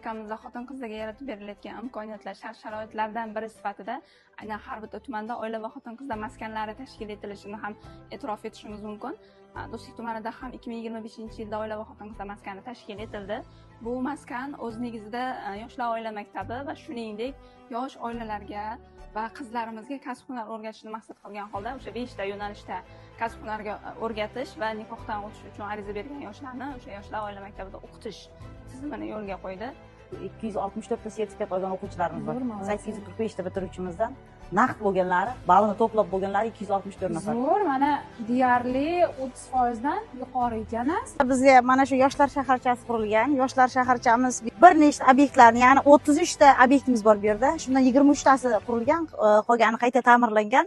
respublikamizda xotin-qizlarga yaratib berilayotgan imkoniyatlar, shart-sharoitlardan biri sifatida aynan har bitta tumanda oila va xotin-qizlar maskanlari tashkil etilishini ham e'tirof etishimiz mumkin. Do'stlik tumanida ham 2025-yilda oila va xotin-qizlar maskani tashkil etildi. Bu maskan o'z negizida yoshlar oila maktabi va shuningdek yosh oilalarga va qizlarimizga kasb-hunar o'rgatishni maqsad qilgan holda o'sha 5 ta yo'nalishda kasb-hunarga o'rgatish va nikohdan o'tish uchun ariza bergan yoshlarni o'sha yoshlar oila maktabida o'qitish tizimini yo'lga qo'ydi. 264 ta sertifikat olgan o'quvchilarimiz bor. 845 ta bitiruvchimizdan naqd bo'lganlari, ballini to'plab bo'lganlari 264 nafar. Zo'r, mana deyarli 30% dan yuqori ekan. Bizga mana shu yoshlar shaharchasi qurilgan. Yoshlar shaharchamiz bir nechta obyektlarni, ya'ni 33 ta obyektimiz bor bu yerda. Shundan 23 tasi qurilgan, qolgani qayta ta'mirlangan.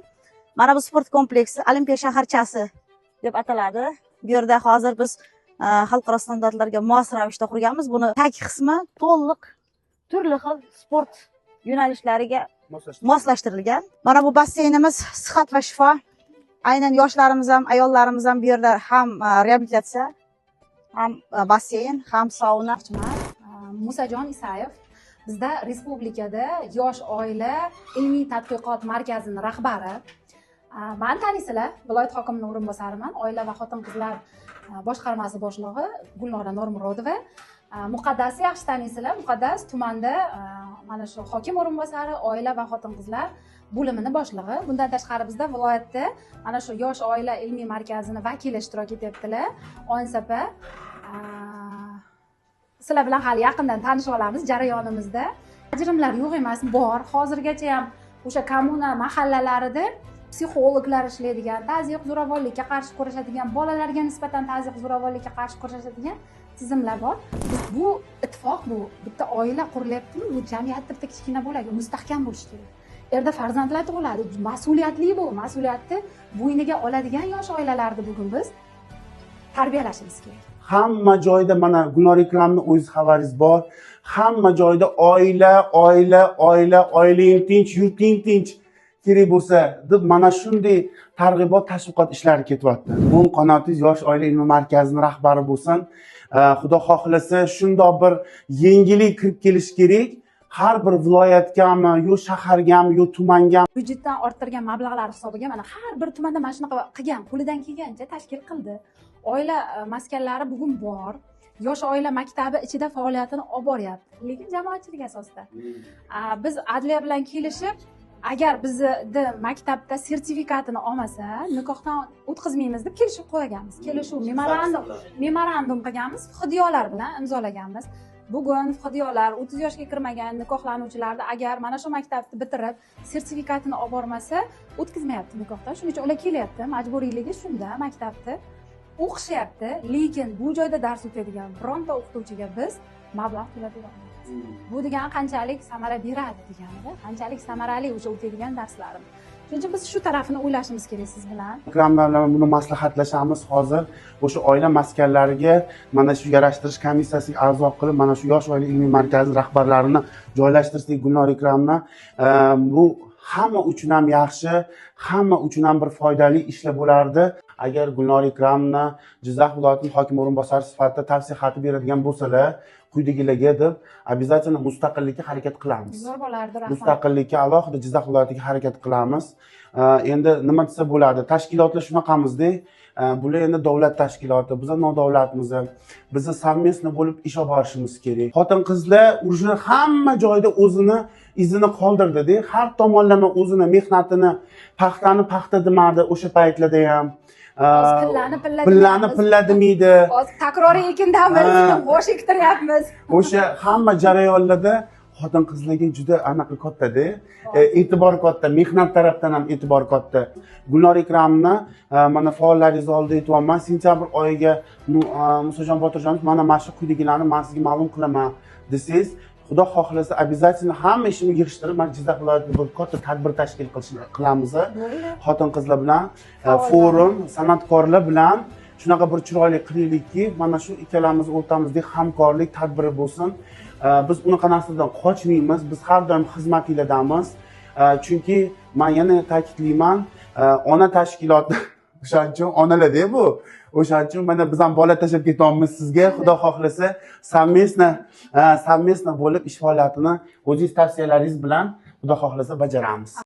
Mana bu sport kompleksi Olimpiya shaharchasi deb ataladi. Bu yerda hozir biz xalqaro standartlarga mos ravishda qurganmiz. Buni tag qismi to'liq turli xil sport yo'nalishlariga moslashtirilgan. Mana bu basseynimiz sihat va shifo. Aynan yoshlarimiz ham, ayollarimiz ham bu yerda ham reabilitatsiya, ham basseyn, ham sauna. Musajon Isayev bizda respublikada yosh oila ilmiy tadqiqot markazining rahbari. Men tanisizlar, viloyat hokimining o'rinbosariman, oila va xotin-qizlar boshqarmasi boshlig'i Gulnora Normurodova. Muqaddasni yaxshi tanisizlar. Muqaddas tumanda mana shu hokim o'rinbosari, oila va xotin-qizlar bo'limining boshlig'i. Bundan tashqari bizda viloyatda mana shu yosh oila ilmiy markazining vakili ishtirok etyaptilar. Onsapa sizlar bilan hali yaqindan tanishib olamiz jarayonimizda. Ajrimlar yo'q emas, bor. Hozirgacha ham o'sha kommuna mahallalarida psixologlar ishlaydigan, tazyiq zo'ravonlikka qarshi kurashadigan, bolalarga nisbatan tazyiq zo'ravonlikka qarshi kurashadigan tizimlar bor. Bu ittifoq, bu bitta oila qurilyaptimi, bu jamiyatda bitta kichkina bo'ladi, mustahkam bo'lishi kerak. Erda farzandlar tug'iladi, mas'uliyatli bu, mas'uliyatni bo'yniga oladigan yosh oilalarni bugun biz tarbiyalashimiz kerak. Hamma joyda mana Gulnor Ikromning o'z xabaringiz bor. Hamma joyda oilang tinch, yurting tinch kerak bo'lsa deb mana shunday targ'ibot, tashviqot ishlari ketyapti. Bu qanotingiz yosh oila ilmiy markazining rahbari bo'lsin. Xudo xohlasa shundoq bir yengillik kirib kelish kerak. Har bir viloyatgami, yo shahargami, yo tumanga byudjetdan orttirgan mablag'lar hisobiga mana har bir tumanda mana shunaqa qilgan, qo'lidan kelgancha tashkil qildi. Oila maskanlari bugun bor. Yosh oila maktabi ichida faoliyatini olib boryapti, lekin jamoatchilik asosida. Biz adliya bilan kelishib, agar bizni maktabda sertifikatini olmasa, nikohdan o'tkazmaymiz deb kelishib qo'yganmiz. Kelishuv memorandum qilganmiz, fidolar bilan imzolaganmiz. Bugun fidolar 30 yoshga kirmagan nikohlanuvchilarni agar mana shu maktabni bitirib, sertifikatini olib bormasa, o'tkazmayapti nikohdan. Shuning uchun ular kelyapti, majburiyligi shunda maktabda o'qishyapti, lekin bu joyda dars o'tadigan bironta o'qituvchiga biz mablag' to'layapmiz. Bu degani qanchalik samara beradi deganida, qanchalik samarali o'sha o'tadigan darslarim. Shuning uchun biz shu tarafini o'ylashimiz kerak siz bilan. Ikromlar bilan buni maslahatlashamiz hozir. O'sha oila maskanlariga mana shu yarashtirish komissiyasiga a'zo qilib, mana shu yosh oila ilmiy markazi rahbarlarini joylashtirsak Gulnor Ikromni, bu hamma uchun ham yaxshi, hamma uchun ham bir foydali ishlar bo'lardi. Agar Gulnor Ikromni Jizzax viloyatining hokim o'rinbosari sifatida tavsiya xati beradigan bo'lsalar, quyidagilarga deb обязательно mustaqillikka harakat qilamiz. Zo'r bo'lardi, rahmat. Mustaqillikka alohida Jizzax viloyatiga harakat qilamiz. Endi nima desa bo'ladi? Tashkilotlar shunaqamizda, bular endi davlat tashkiloti, biz nodavlatmiz. Biz совместно bo'lib ish olib borishimiz kerak. Xotin-qizlar уже hamma joyda o'zini izini qoldirdi-da, har tomonlama o'zini mehnatini, paxtani paxta demadi o'sha paytlarda ham. Pillani pilla demaydi. Hozir takroriy ekindamiz, bosh ektiryapmiz. O'sha hamma jarayonlarda xotin-qizlarga juda anaqa katta-da, e'tibor katta, mehnat tarafdan ham e'tibor katta. Gulnor Ikromni mana faollaringiz oldida aytyapman, sentyabr oyiga Musajon Botirjonov mana shu quyidagilarni men sizga ma'lum qilaman desangiz, Xudo xohlasa обязательно hamma ishimni yig'ishtirib, men Jizzax viloyatida bir katta tadbir tashkil qilamiz. Xotin-qizlar bilan, forum, san'atkorlar bilan shunaqa bir chiroyli qilaylikki, mana shu ikkalamiz o'rtamizda hamkorlik tadbiri bo'lsin. Biz unaqa narsadan qochmaymiz, biz har doim xizmatinglardamiz. Chunki men yana ta'kidlayman, ona tashkiloti O'shaning uchun onalarda bu. O'shaning uchun mana biz ham bola tashlab ketyapmiz sizga, xudo xohlasa, совместно bo'lib ish faoliyatini o'zingiz tavsiyalaringiz bilan xudo xohlasa bajaramiz.